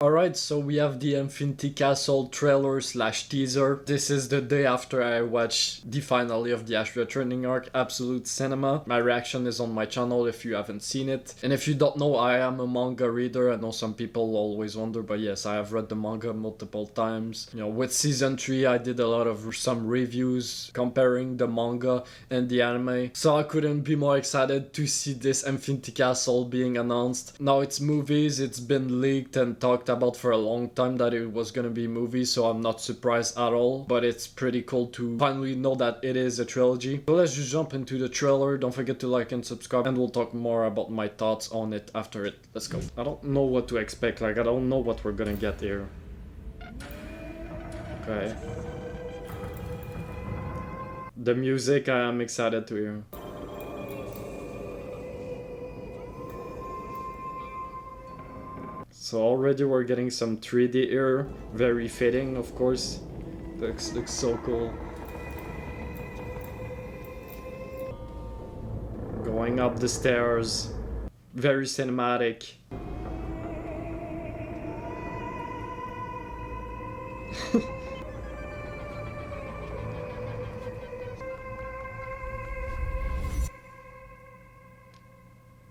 Alright, so we have the Infinity Castle trailer slash teaser. This is the day after I watched the finale of the Ashura Training Arc, Absolute Cinema. My reaction is on my channel if you haven't seen it. And if you don't know, I am a manga reader. I know some people always wonder, but yes, I have read the manga multiple times. You know, with season 3, I did a lot of some reviews comparing the manga and the anime. So I couldn't be more excited to see this Infinity Castle being announced. Now it's movies, it's been leaked and talked about for a long time that it was gonna be movies, so I'm not surprised at all, but it's pretty cool to finally know that it is a trilogy. So let's just jump into the trailer. Don't forget to like and subscribe, and we'll talk more about my thoughts on it after it. Let's go. I don't know what to expect, like I don't know what we're gonna get here. Okay. The music I am excited to hear. So already we're getting some 3D here, very fitting of course. Looks so cool. Going up the stairs, very cinematic.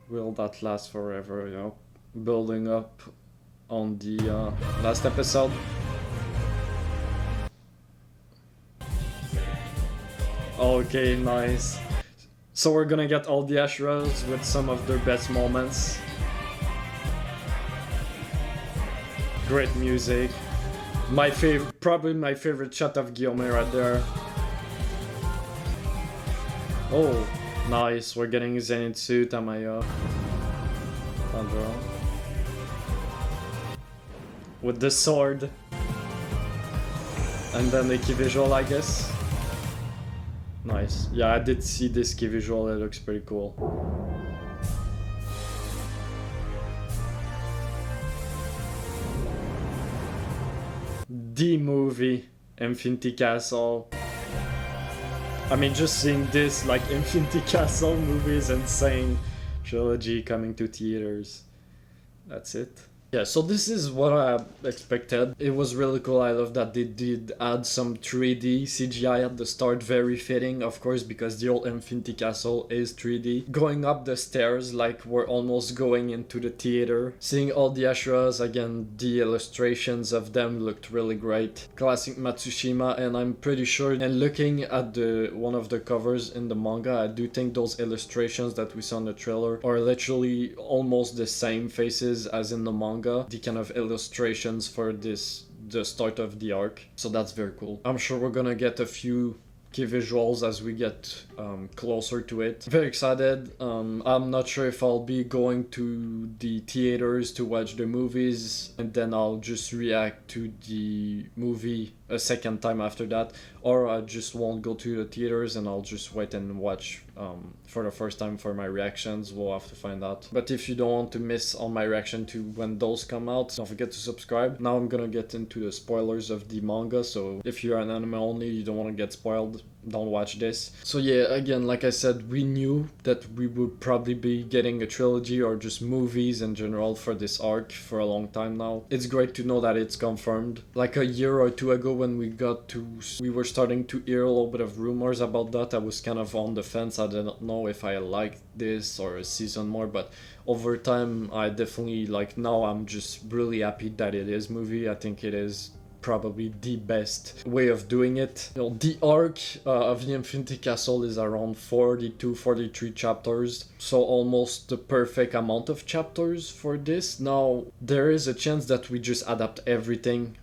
Will that last forever, you know? Building up on the last episode. Okay, nice. So we're gonna get all the Ashuras with some of their best moments. Great music. My favorite, probably my favorite shot of Guillaume right there. Oh, nice. We're getting Zenitsu, Tamayo, Tanjiro. With the sword. And then the key visual, I guess. Nice. Yeah, I did see this key visual, it looks pretty cool. The movie, Infinity Castle. I mean, just seeing this, like, Infinity Castle movie is insane. Trilogy coming to theaters. That's it. Yeah, so this is what I expected. It was really cool. I love that they did add some 3D CGI at the start. Very fitting, of course, because the old Infinity Castle is 3D. Going up the stairs, like we're almost going into the theater. Seeing all the Ashuras, again, the illustrations of them looked really great. Classic Matsushima, and I'm pretty sure, and looking at the one of the covers in the manga, I do think those illustrations that we saw in the trailer are literally almost the same faces as in the manga. The kind of illustrations for the start of the arc, so that's very cool. I'm sure we're gonna get a few key visuals as we get closer to it. Very excited. I'm not sure if I'll be going to the theaters to watch the movies and then I'll just react to the movie a second time after that, or I just won't go to the theaters and I'll just wait and watch for the first time for my reactions. We'll have to find out. But if you don't want to miss on my reaction to when those come out, don't forget to subscribe. Now I'm gonna get into the spoilers of the manga, so if you're an anime only, you don't want to get spoiled, don't watch this. So yeah, again, like I said, we knew that we would probably be getting a trilogy or just movies in general for this arc for a long time now. It's great to know that it's confirmed. Like a year or two ago when we were starting to hear a little bit of rumors about that, I was kind of on the fence. I didn't know if I liked this or a season more, but over time I definitely, like, now I'm just really happy that it is movie. I think it is probably the best way of doing it. You know, the arc of the Infinity Castle is around 42-43 chapters, so almost the perfect amount of chapters for this. Now there is a chance that we just adapt everything,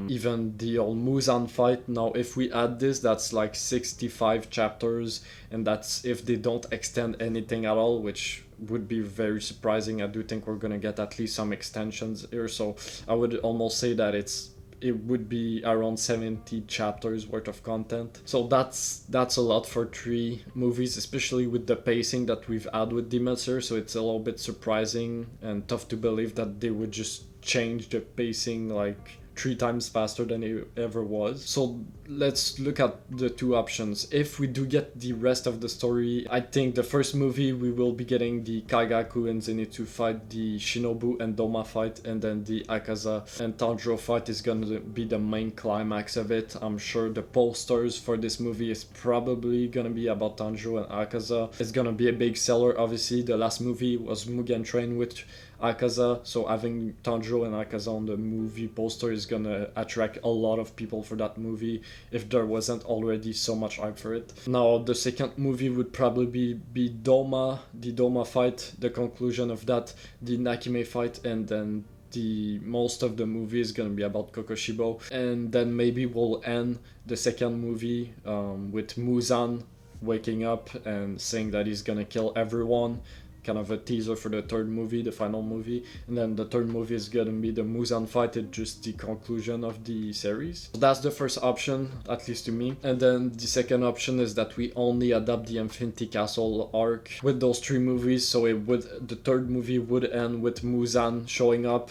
even the old Muzan fight. Now if we add this, that's like 65 chapters, and that's if they don't extend anything at all, which would be very surprising. I do think we're gonna get at least some extensions here, so I would almost say that it would be around 70 chapters worth of content. So that's a lot for 3 movies, especially with the pacing that we've had with Demon Slayer. So it's a little bit surprising and tough to believe that they would just change the pacing like 3 times faster than it ever was. So let's look at the two options. If we do get the rest of the story, I think the first movie we will be getting the Kaigaku and Zenitsu fight, the Shinobu and Doma fight, and then the Akaza and Tanjiro fight is gonna be the main climax of it. I'm sure the posters for this movie is probably gonna be about Tanjiro and Akaza. It's gonna be a big seller. Obviously, the last movie was Mugen Train with Akaza, so having Tanjiro and Akaza on the movie poster is gonna attract a lot of people for that movie if there wasn't already so much hype for it. Now the second movie would probably be Doma, the Doma fight, the conclusion of that, the Nakime fight, and then the most of the movie is gonna be about Kokoshibo, and then maybe we'll end the second movie with Muzan waking up and saying that he's gonna kill everyone, kind of a teaser for the third movie, the final movie. And then the third movie is gonna be the Muzan fight, it's just the conclusion of the series. So that's the first option, at least to me. And then the second option is that we only adapt the Infinity Castle arc with those 3 movies, so the third movie would end with Muzan showing up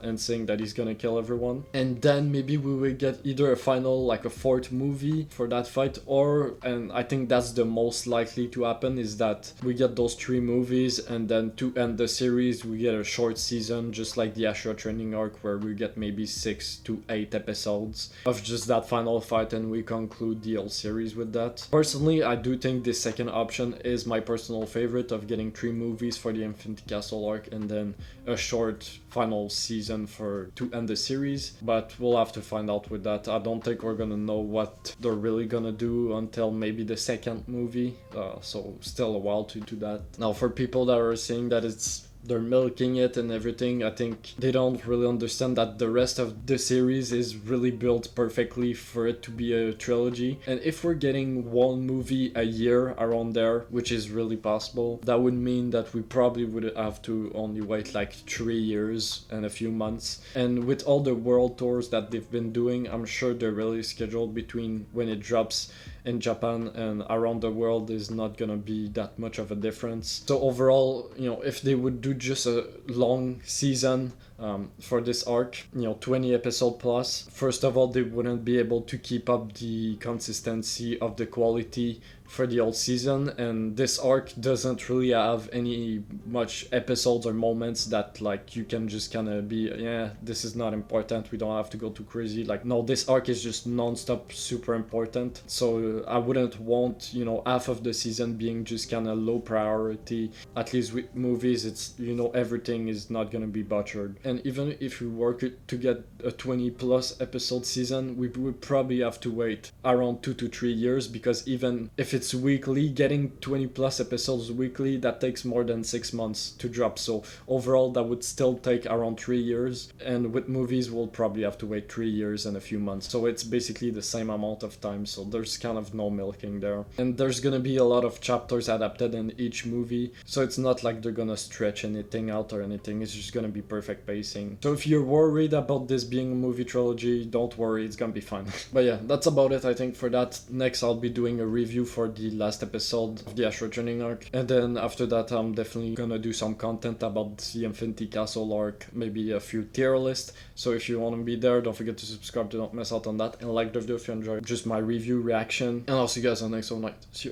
and saying that he's gonna kill everyone. And then maybe we will get either a final, like a 4th movie for that fight, or, and I think that's the most likely to happen, is that we get those 3 movies and then to end the series we get a short season, just like the Ashura training arc, where we get maybe 6 to 8 episodes of just that final fight and we conclude the whole series with that. Personally, I do think this second option is my personal favorite, of getting 3 movies for the Infinity Castle arc and then a short final season to end the series, but we'll have to find out with that. I don't think we're gonna know what they're really gonna do until maybe the second movie, so still a while to do that. Now for people that are saying that they're milking it and everything, I think they don't really understand that the rest of the series is really built perfectly for it to be a trilogy. And if we're getting 1 movie a year around there, which is really possible, that would mean that we probably would have to only wait like 3 years and a few months. And with all the world tours that they've been doing, I'm sure they're really scheduled between when it drops in Japan and around the world is not gonna be that much of a difference. So overall, if they would do just a long season for this arc, 20 episode plus, first of all, they wouldn't be able to keep up the consistency of the quality for the whole season, and this arc doesn't really have any much episodes or moments that like you can just kind of be, this is not important, we don't have to go too crazy. Like, no, this arc is just non-stop super important, so I wouldn't want half of the season being just kind of low priority. At least with movies, it's everything is not gonna be butchered. And even if we were to get a 20 plus episode season, we would probably have to wait around 2 to 3 years, because even if it's weekly, getting 20 plus episodes weekly, that takes more than 6 months to drop. So overall, that would still take around 3 years. And with movies, we'll probably have to wait 3 years and a few months. So it's basically the same amount of time. So there's kind of no milking there. And there's gonna be a lot of chapters adapted in each movie. So it's not like they're gonna stretch anything out or anything. It's just gonna be perfect pacing. So if you're worried about this being a movie trilogy, don't worry, it's gonna be fine. But yeah, that's about it, I think, for that. Next, I'll be doing a review for the last episode of the Ashura training arc, and then after that I'm definitely gonna do some content about the Infinity Castle arc, maybe a few tier lists. So if you want to be there, don't forget to subscribe to don't miss out on that, and like the video if you enjoyed just my review reaction, and I'll see you guys on the next one. See you.